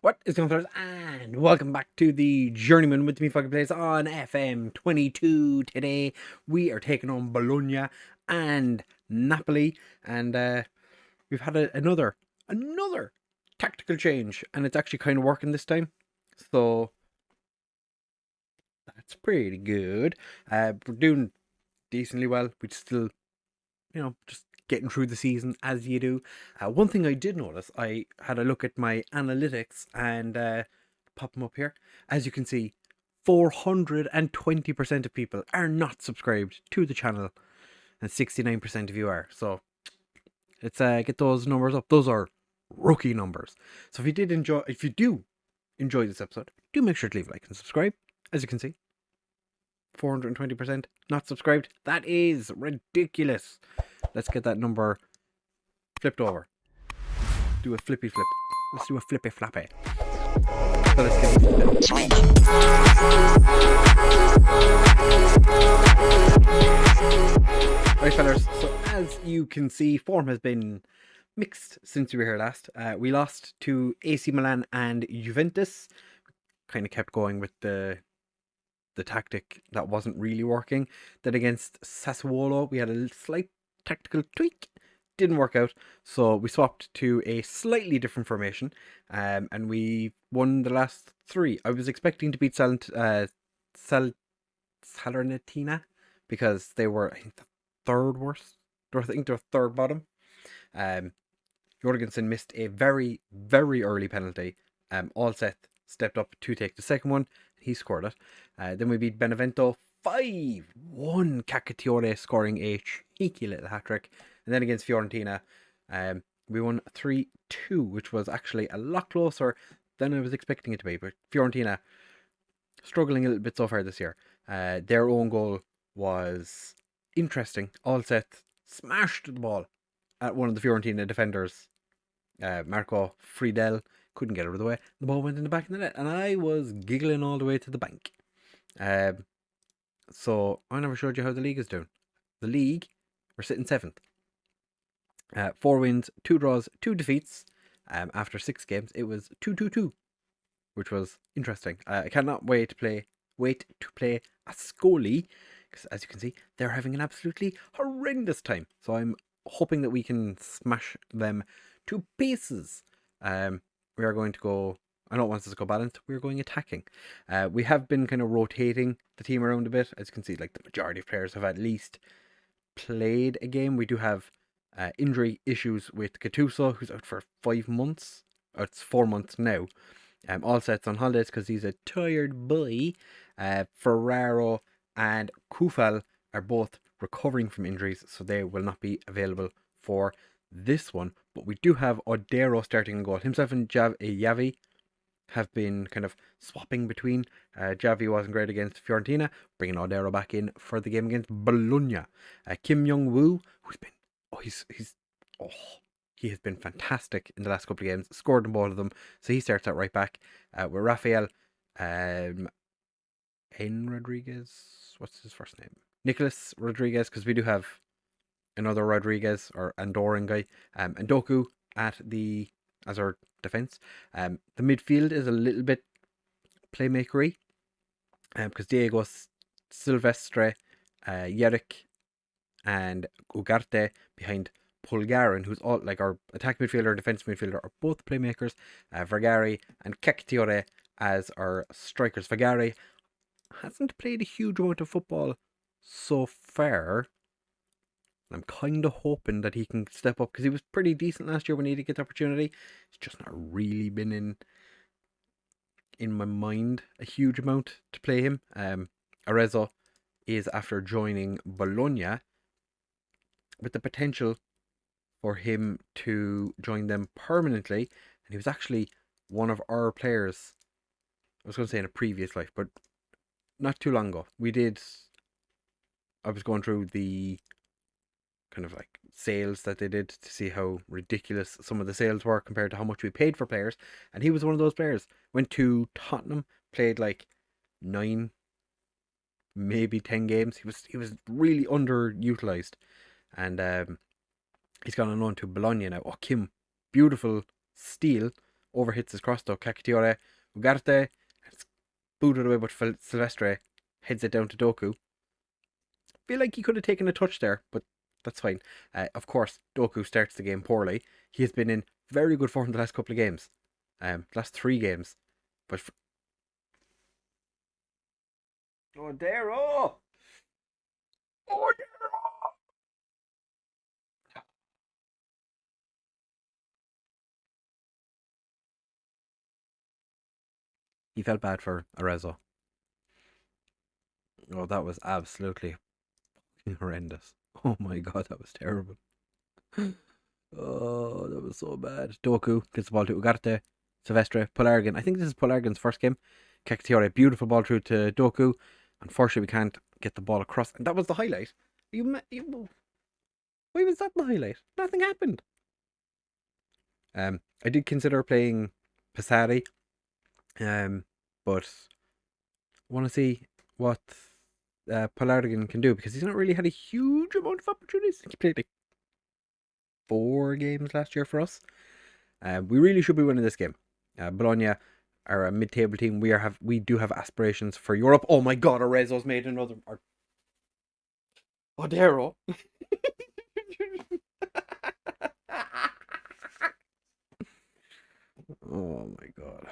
What is going on, fellas? And welcome back to the Journeyman with me, FoggyPlays on FM22. Today we are taking on Bologna and Napoli, and we've had another tactical change, and it's actually kind of working this time. So that's pretty good. We're doing decently well. We still, just getting through the season as you do. One thing I did notice, I had a look at my analytics and pop them up here. As you can see, 420% of people are not subscribed to the channel, and 69% of you are. So let's get those numbers up. Those are rookie numbers. So if you do enjoy this episode, do make sure to leave a like and subscribe. As you can see, 420% not subscribed. That is ridiculous. Let's get that number flipped over. Do a flippy flip. Let's do a flippy flappy. So let's get it. Right, fellas. So as you can see, form has been mixed since we were here last. We lost to AC Milan and Juventus. Kind of kept going with the tactic that wasn't really working. Then against Sassuolo, we had a slight tactical tweak. Didn't work out, so we swapped to a slightly different formation, and we won the last three. I was expecting to beat Salernitana because they were, I think, the third worst, or I think they're third bottom. Jorgensen missed a very, very early penalty. Allseth stepped up to take the second one. He scored it. Then we beat Benevento 5-1. Cacciatore scoring a cheeky little hat-trick. And then against Fiorentina, we won 3-2, which was actually a lot closer than I was expecting it to be. But Fiorentina struggling a little bit so far this year. Their own goal was interesting. Allseth smashed the ball at one of the Fiorentina defenders, Marco Friedel. Couldn't get over the way. The ball went in the back of the net, and I was giggling all the way to the bank. So I never showed you how the league is doing. The league, we're sitting 7th. 4 wins, 2 draws, 2 defeats. After 6 games, it was 2-2-2, which was interesting. I cannot wait to play Ascoli, because as you can see, they're having an absolutely horrendous time. So I'm hoping that we can smash them to pieces. We are going to go, I don't want us to go balanced, we're going attacking. We have been kind of rotating the team around a bit. As you can see, like the majority of players have at least played a game. We do have injury issues with Gattuso, who's out for 5 months. It's 4 months now. All sets on holidays because he's a tired boy. Ferraro and Kufal are both recovering from injuries, so they will not be available for this one. But we do have Odero starting in goal. Himself and Javi have been kind of swapping between. Javi wasn't great against Fiorentina, bringing Odero back in for the game against Bologna. Kim Young-woo, who's been he has been fantastic in the last couple of games, scored in both of them, so he starts out right back. With Rafael N. Rodriguez, what's his first name? Nicholas Rodriguez, because we do have another Rodriguez or Andorran guy. And Doku as our defense. The midfield is a little bit playmakery, because Diego Silvestre, Yerrick, and Ugarte behind Pulgarin, who's all like our attack midfielder and defense midfielder, are both playmakers. Vergari and Cacciatore as our strikers. Vergari hasn't played a huge amount of football so far. I'm kind of hoping that he can step up, because he was pretty decent last year when he did get the opportunity. It's just not really been in my mind a huge amount to play him. Arezzo is after joining Bologna, with the potential for him to join them permanently. And he was actually one of our players, I was going to say in a previous life, but not too long ago. I was going through the kind of like sales that they did to see how ridiculous some of the sales were compared to how much we paid for players. And he was one of those players. Went to Tottenham, played like 9, maybe 10 games. He was really underutilized. And he's gone on to Bologna now. Oh, Kim, beautiful steal overhits his cross though. Kakatiore, Ugarte, it's booted away, but Silvestre heads it down to Doku. Feel like he could have taken a touch there, but that's fine. Of course, Doku starts the game poorly. He has been in very good form the last couple of games. Last 3 games. But oh, Dero! Oh, Dero! He felt bad for Arezzo. Oh, that was absolutely horrendous. Oh my god, that was terrible. Oh, that was so bad. Doku gets the ball to Ugarte, Silvestre, Polargan. I think this is Polargan's first game. Kakatiore, beautiful ball through to Doku. Unfortunately, we can't get the ball across. And that was the highlight. Why was that the highlight? Nothing happened. I did consider playing Passari, but I want to see what Polargan can do because he's not really had a huge amount of opportunities. He played like 4 games last year for us. We really should be winning this game. Bologna are a mid-table team. We do have aspirations for Europe. Oh my god, Arezzo's made another. Odero. Oh my god.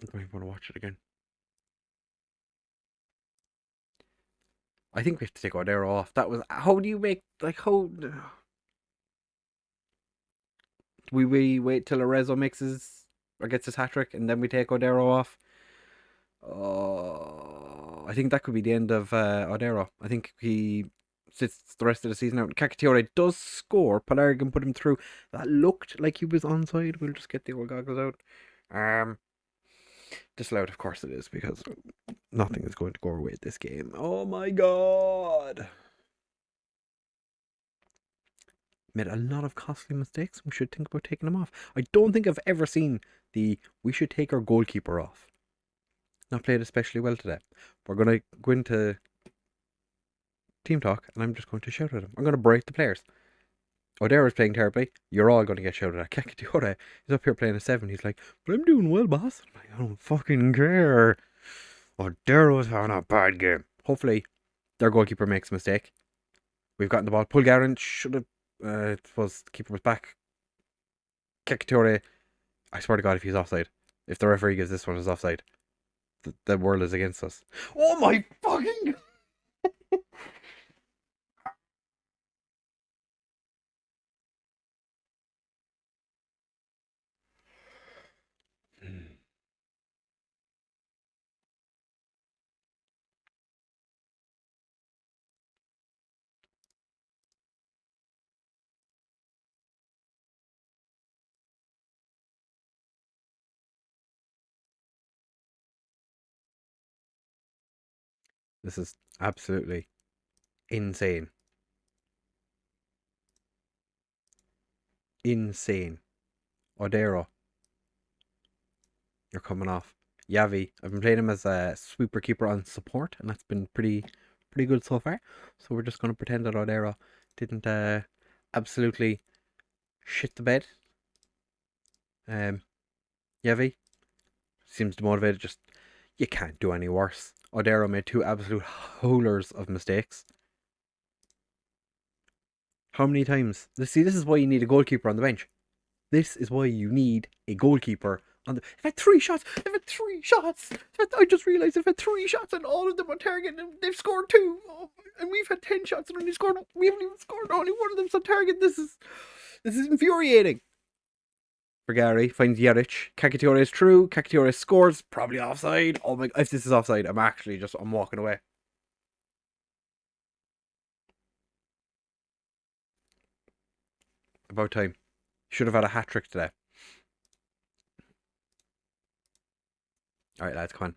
I don't even want to watch it again. I think we have to take Odero off. That was. How do you make. Like, how. We wait till Arezzo mixes or gets his hat trick and then we take Odero off? Oh, I think that could be the end of Odero. I think he sits the rest of the season out. Kakatiore does score. Polargan put him through. That looked like he was onside. We'll just get the old goggles out. Disallowed, of course it is, because nothing is going to go our way at this game. Oh my god. Made a lot of costly mistakes. We should think about taking them off. I don't think I've ever seen we should take our goalkeeper off. Not played especially well today. We're going to go into team talk and I'm just going to shout at him. I'm going to berate the players. Odero's playing terribly. You're all going to get shouted at. Kakatiore is up here playing a 7. He's like, but I'm doing well, boss. I'm like, I don't fucking care. Odero's having a bad game. Hopefully, their goalkeeper makes a mistake. We've gotten the ball. Pulgarin should have. The keeper was back. Kakatiore, I swear to God, if he's offside, if the referee gives this one as offside, the world is against us. Oh my fucking. This is absolutely insane. Insane. Odero, you're coming off. Yavi, I've been playing him as a sweeper keeper on support, and that's been pretty good so far. So we're just going to pretend that Odero didn't absolutely shit the bed. Yavi seems demotivated. Just you can't do any worse. Odero made 2 absolute howlers of mistakes. How many times? See, this is why you need a goalkeeper on the bench. This is why you need a goalkeeper on the. I've had 3 shots. I just realised I've had 3 shots and all of them on target and they've scored 2. Oh, and we've had 10 shots and only scored. We haven't even scored. Only one of them's on target. This is infuriating. Vergari finds Jeric. Kakatiore is through. Kakatiore scores. Probably offside. Oh my! If this is offside, I'm walking away. About time. Should have had a hat trick today. Alright, lads, come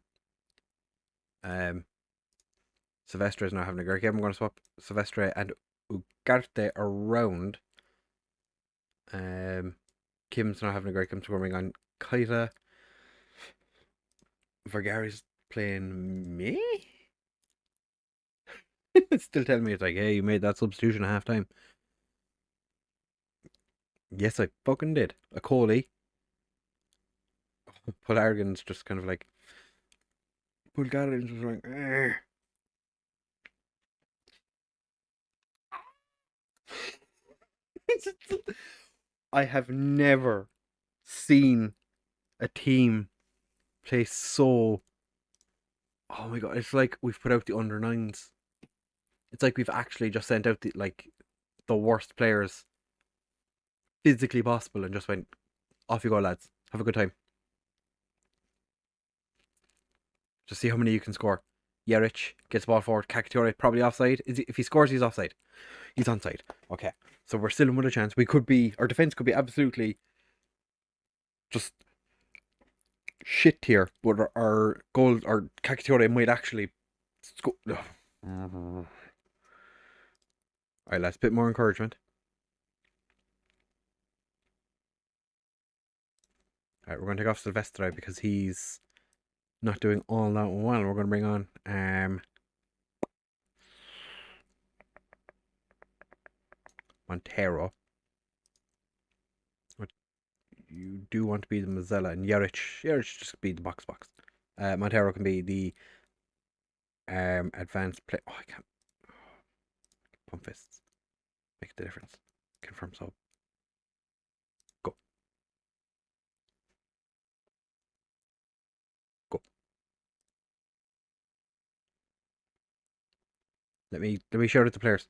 on. Silvestre is now having a great game. I'm going to swap Silvestre and Ugarte around. Kim's not having a great game, so we're going on Kaita. Vergari's playing me? It's still telling me it's like, hey, you made that substitution at half time. Yes, I fucking did. A Coley. Pelargon's just kind of like. Bulgarian's just like. I have never seen a team play so. Oh my god! It's like we've put out the under nines. It's like we've actually just sent out the worst players physically possible and just went, off you go, lads. Have a good time. Just see how many you can score. Yerich gets the ball forward. Kakatiore probably offside. If he scores, he's offside. He's onside. Okay. So we're still in with a chance. Our defence could be absolutely just shit here, but our goal, our Kakatiore might actually score. Alright, lads, a bit more encouragement. Alright, we're going to take off Silvestre because he's not doing all that well. We're going to bring on Montero. You do want to be the Mazzella, and Yerich just be the box. Montero can be the advanced play. Oh, I can't. Pump fists. Make the difference. Confirm sub. Go. Go. Let me shout at the players.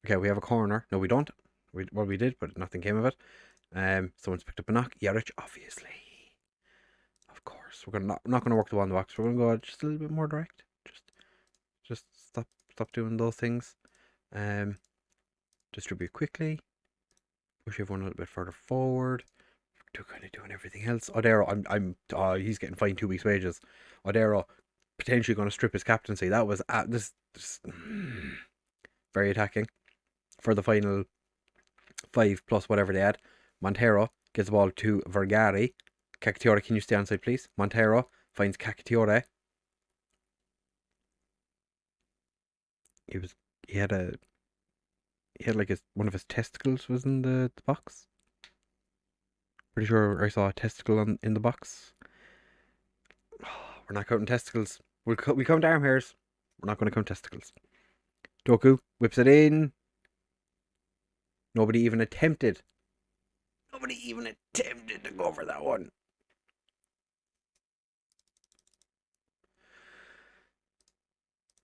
Okay, we have a corner. No, we don't. We did, but nothing came of it. Someone's picked up a knock. Yerich, obviously. Of course. We're not gonna work the one in the box. We're gonna go just a little bit more direct. Just stop doing those things. Distribute quickly. Push everyone a little bit further forward. Kind of doing everything else. Odero, he's getting fined 2 weeks' wages. Odero potentially going to strip his captaincy. That was this very attacking for the final 5 plus whatever they had. Montero gets the ball to Vergari. Kakatiore, can you stay on side, please? Montero finds Kakatiore. He had like one of his testicles was in the box. Pretty sure I saw a testicle in the box. We're not counting testicles. We count arm hairs. We're not going to count testicles. Doku whips it in. Nobody even attempted to go for that one.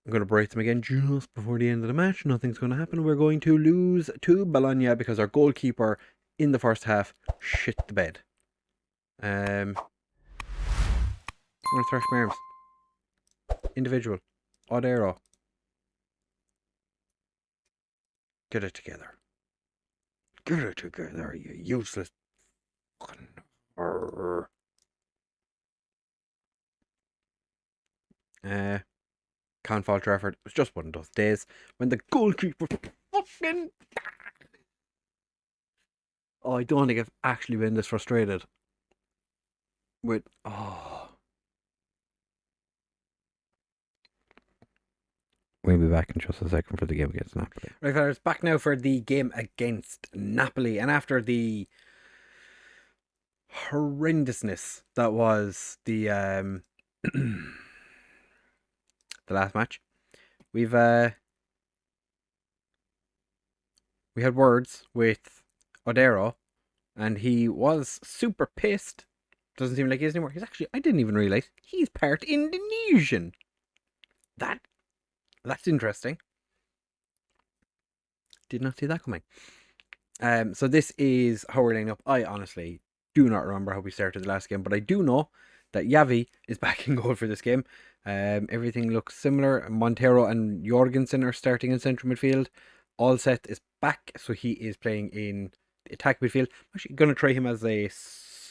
I'm going to break them again just before the end of the match. Nothing's going to happen. We're going to lose to Bologna because our goalkeeper in the first half shit the bed. I'm going to thrash my arms. Individual. Odero. Get it together. Get it together, you useless. Can't fault your effort. It was just one of those days when the goalkeeper fucking. Oh, I don't think I've actually been this frustrated with. We'll be back in just a second for the game against Napoli. Right, fellas, back now for the game against Napoli. And after the horrendousness that was the the last match, we had words with Odero, and he was super pissed. Doesn't seem like he is anymore. He's actually, I didn't even realise, he's part Indonesian. That's interesting. Did not see that coming. So this is how we're lining up. I honestly do not remember how we started the last game, but I do know that Yavi is back in goal for this game. Everything looks similar. Montero and Jorgensen are starting in central midfield. Allset is back, so he is playing in attack midfield. I'm actually going to try him as a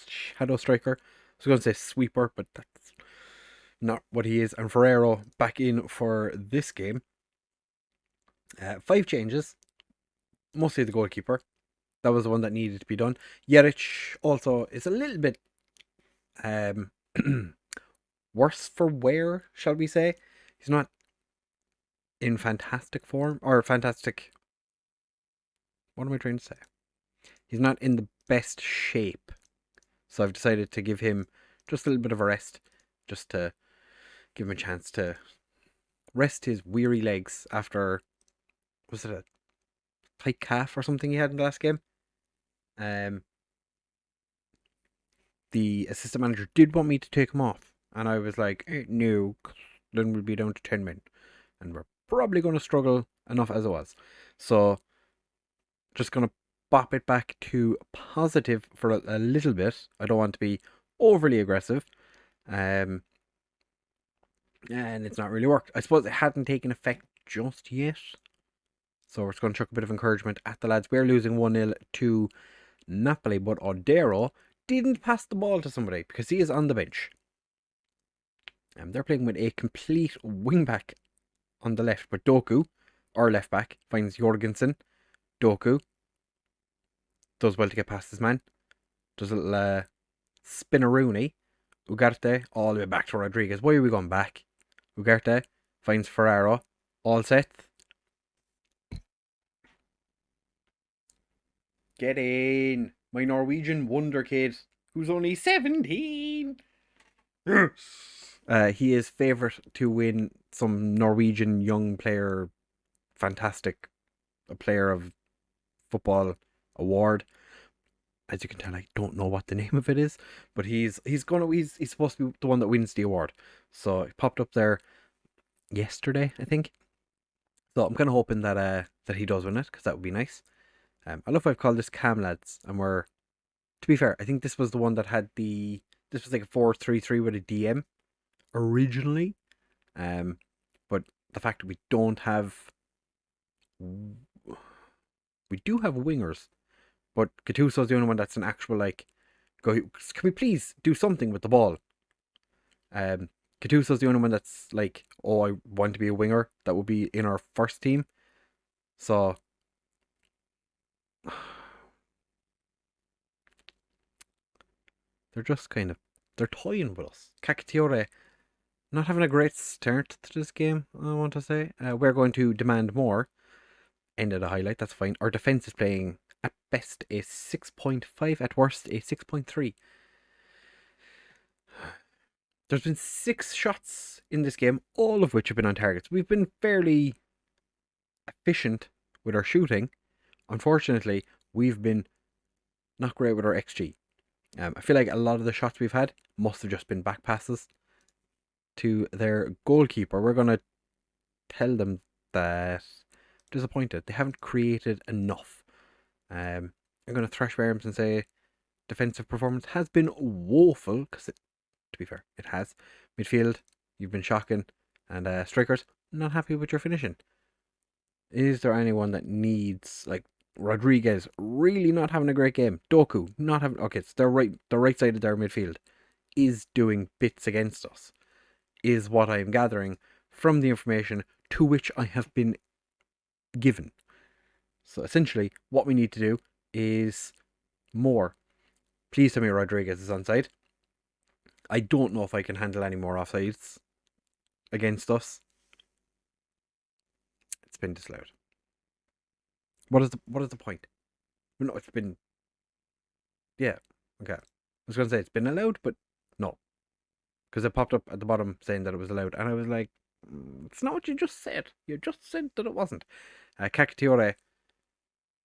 shadow striker. I was going to say sweeper, but that's not what he is. And Ferrero back in for this game. 5 changes. Mostly the goalkeeper. That was the one that needed to be done. Yerich also is a little bit worse for wear, shall we say. He's not in fantastic form or fantastic What am I trying to say? He's not in the best shape. So I've decided to give him just a little bit of a rest. Just to give him a chance to rest his weary legs after... Was it a tight calf or something he had in the last game? The assistant manager did want me to take him off. And I was like, no, then we'll be down to 10 men. And we're probably going to struggle enough as it was. So, just going to bop it back to positive for a little bit. I don't want to be overly aggressive. And it's not really worked. I suppose it hadn't taken effect just yet. So we're just going to chuck a bit of encouragement at the lads. We're losing 1-0 to Napoli, but Odero didn't pass the ball to somebody because he is on the bench. They're playing with a complete wing-back on the left, but Doku, our left-back, finds Jorgensen. Doku does well to get past his man. Does a little spin-a-rooney. Ugarte, all the way back to Rodriguez. Why are we going back? Ugarte finds Ferraro. All set. Get in, my Norwegian wonder kid, who's only 17. He is favourite to win some Norwegian young player, fantastic player of football award. As you can tell, I don't know what the name of it is, but he's supposed to be the one that wins the award. So it popped up there yesterday, I think. So I'm kind of hoping that he does win it, because that would be nice. I love I've called this Cam Lads, and we're, to be fair, I think this was the one that had this was like a 4-3-3 with a DM originally. But the fact that we do have wingers, but Gattuso's the only one that's an actual, like, can we please do something with the ball? Gattuso's the only one that's like, oh, I want to be a winger. That would be in our first team. So they're just they're toying with us. Cacciatore not having a great start to this game, I want to say. We're going to demand more. End of the highlight, that's fine. Our defence is playing at best a 6.5, at worst a 6.3. There's been 6 shots in this game, all of which have been on targets. We've been fairly efficient with our shooting. Unfortunately, we've been not great with our XG. I feel like a lot of the shots we've had must have just been back passes to their goalkeeper. We're going to tell them that disappointed. They haven't created enough. I'm going to thrash Barnes and say defensive performance has been woeful, because to be fair, it has. Midfield, you've been shocking, and strikers, not happy with your finishing. Is there anyone that needs, like, Rodriguez really not having a great game? Doku not having, okay, it's the right side of their midfield is doing bits against us, is what I am gathering from the information to which I have been given. So essentially, what we need to do is more. Please tell me Rodriguez is onside. I don't know if I can handle any more offsides against us. It's been disallowed. What is the point? No, it's been... Yeah, okay. I was going to say it's been allowed, but no. Because it popped up at the bottom saying that it was allowed. And I was like, it's not what you just said. You just said that it wasn't. Cacciatore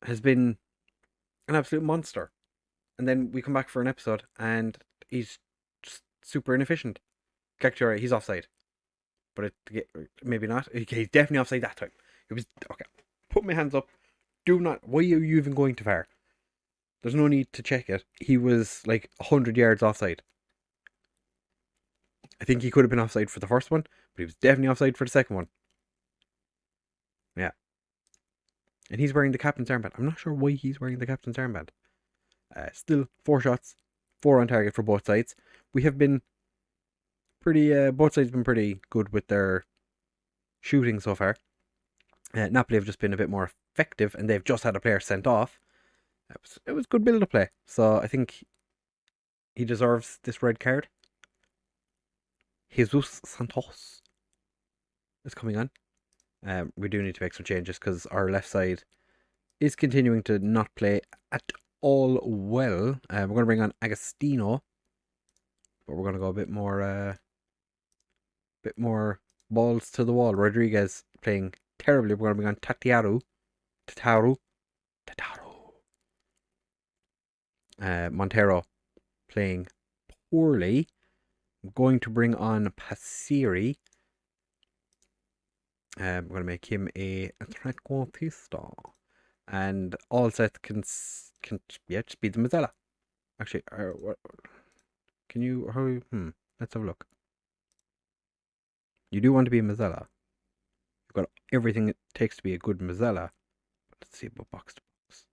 has been an absolute monster. And then we come back for an episode and he's just super inefficient. Cacciatore, he's offside. But maybe not. He's definitely offside that time. It was, okay, put my hands up. Do not, why are you even going too far? There's no need to check it. He was like 100 yards offside. I think he could have been offside for the first one, but he was definitely offside for the second one. Yeah. And he's wearing the captain's armband. I'm not sure why he's wearing the captain's armband. Still, 4 shots, 4 on target for both sides. We have been pretty, both sides have been pretty good with their shooting so far. Napoli have just been a bit more effective, and they've just had a player sent off. It was good build-up play, so I think he deserves this red card. Jesus Santos is coming on. We do need to make some changes because our left side is continuing to not play at all well. We're going to bring on Agostino, but we're going to go a bit more balls to the wall. Rodriguez playing terribly. We're going to bring on Tataru. Montero playing poorly. I'm going to bring on Passiri. We're going to make him a trequartista. And all set can just be the Mazzella. Actually, can you, let's have a look. You do want to be a Mazzella. You've got everything it takes to be a good Mazzella. Let's see about box to box.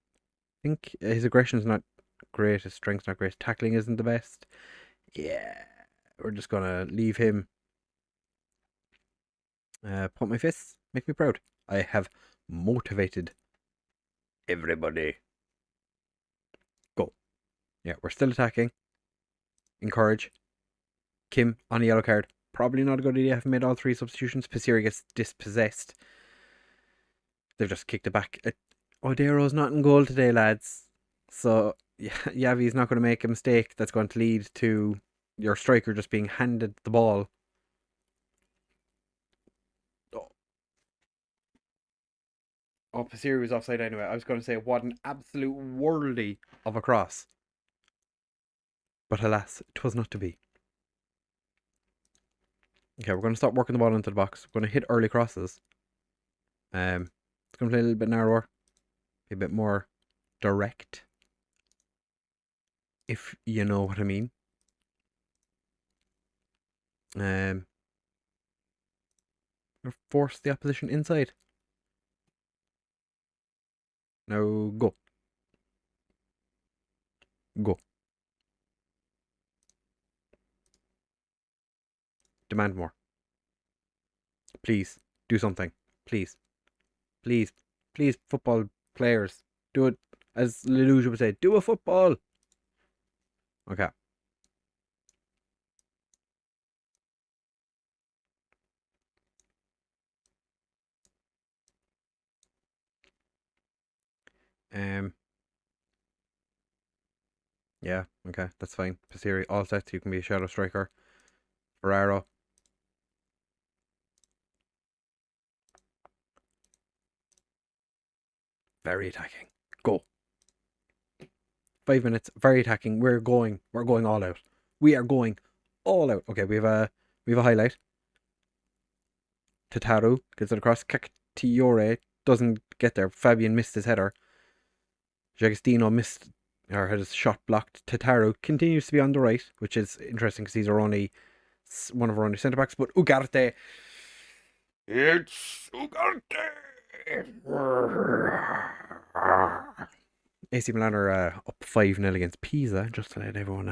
I think his aggression's not great, his strength's not great, his tackling isn't the best. Yeah, we're just going to leave him. Pump my fists, make me proud. I have motivated everybody. Go. Yeah, we're still attacking. Encourage. Kim on a yellow card. Probably not a good idea. I've made all 3 substitutions. Passiri gets dispossessed. They've just kicked it back. Odeiro's not in goal today, lads. So, Yavi's not going to make a mistake that's going to lead to your striker just being handed the ball. Oh, Passiri was offside anyway. I was going to say, what an absolute worldie of a cross. But alas, it was not to be. Okay, we're going to stop working the ball into the box. We're going to hit early crosses. It's going to play a little bit narrower. Be a bit more direct. If you know what I mean. Force the opposition inside. Now go. Go. Demand more. Please, do something. Please. Please. Please, football players. Do it, as Lelouch would say, do a football. Okay. Yeah, okay, that's fine. Passiri, all set. You can be a shadow striker. Ferraro. Very attacking. Go. 5 minutes. Very attacking. We're going all out. We are going all out. Okay, we have a highlight. Tataru gets it across. Cactiore doesn't get there. Fabian missed his header. Jagostino missed or had his shot blocked. Tataru continues to be on the right, which is interesting because he's one of our only centre backs. But Ugarte, it's Ugarte. AC Milan are up 5-0 against Pisa. Just to let everyone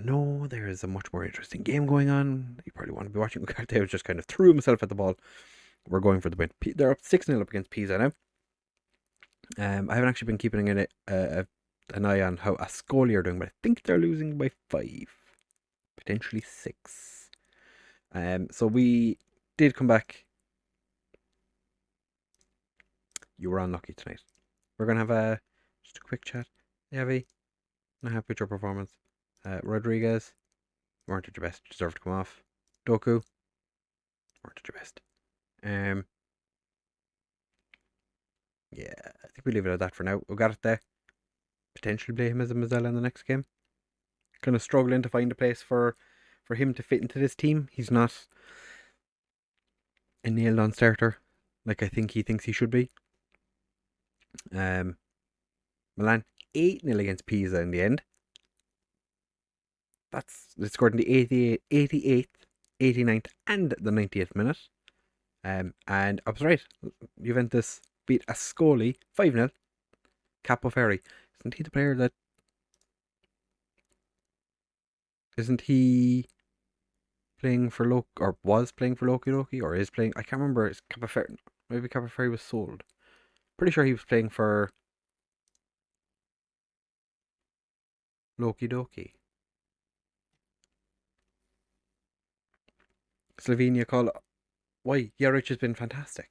know, there is a much more interesting game going on. You probably want to be watching. Ugarte just kind of threw himself at the ball. We're going for the win. They're up 6-0 up against Pisa now. I haven't actually been keeping an eye on how Ascoli are doing, but I think they're losing by 5, potentially 6. So we did come back. You were unlucky tonight. We're gonna have just a quick chat. Yavi, not happy with your performance. Rodriguez, weren't at your best. Deserved to come off. Doku, weren't at your best. Yeah, I think we leave it at that for now. We got it there. Potentially play him as a Mazzella in the next game. Kind of struggling to find a place for him to fit into this team. He's not a nailed on starter like I think he thinks he should be. Milan 8-0 against Pisa in the end. They scored in the 88th, 89th, and the 90th minute. And I was right. Juventus beat Ascoli 5-0. Capo Ferri. Isn't he the player that... Isn't he playing for or was playing for Loki, or is playing... I can't remember. It's Capo Ferri. Maybe Capo Ferri was sold. Pretty sure he was playing for Loki Doki. Slovenia call. Why? Jaric has been fantastic.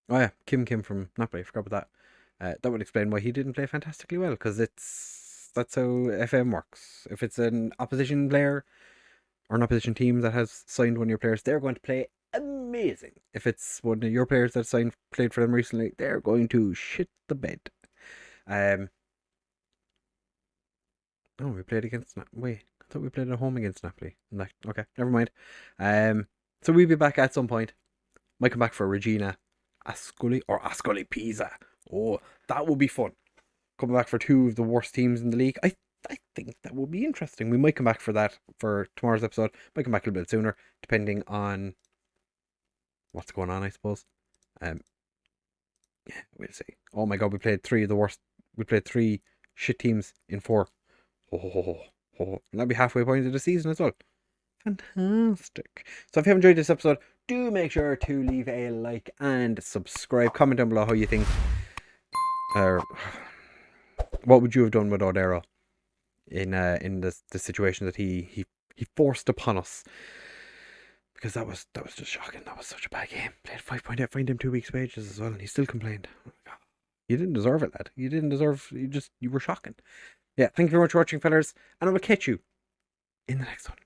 Oh yeah, Kim from Napoli. I forgot about that. That would explain why he didn't play fantastically well, because that's how FM works. If it's an opposition player or an opposition team that has signed one of your players, they're going to play amazing. If it's one of your players that played for them recently, they're going to shit the bed. Oh, we played against wait, I thought we played at home against Napoli. Like, okay, never mind. So we'll be back at some point. Might come back for Regina Ascoli or Ascoli Pisa. Oh, that would be fun. Coming back for two of the worst teams in the league. I think that will be interesting. We might come back for that for tomorrow's episode. Might come back a little bit sooner, depending on what's going on, I suppose. Yeah, we'll see. Oh my god, we played three of the worst. We played three shit teams in four. Oh, and that'll be halfway point of the season as well. Fantastic. So if you have enjoyed this episode, do make sure to leave a like and subscribe. Comment down below how you think, what would you have done with Odero in the situation that he forced upon us. Because that was just shocking. That was such a bad game. Played 5.8, fined him 2 weeks' wages as well, and he still complained. You didn't deserve it, lad. You didn't deserve. You were shocking. Yeah, thank you very much for watching, fellas, and I will catch you in the next one.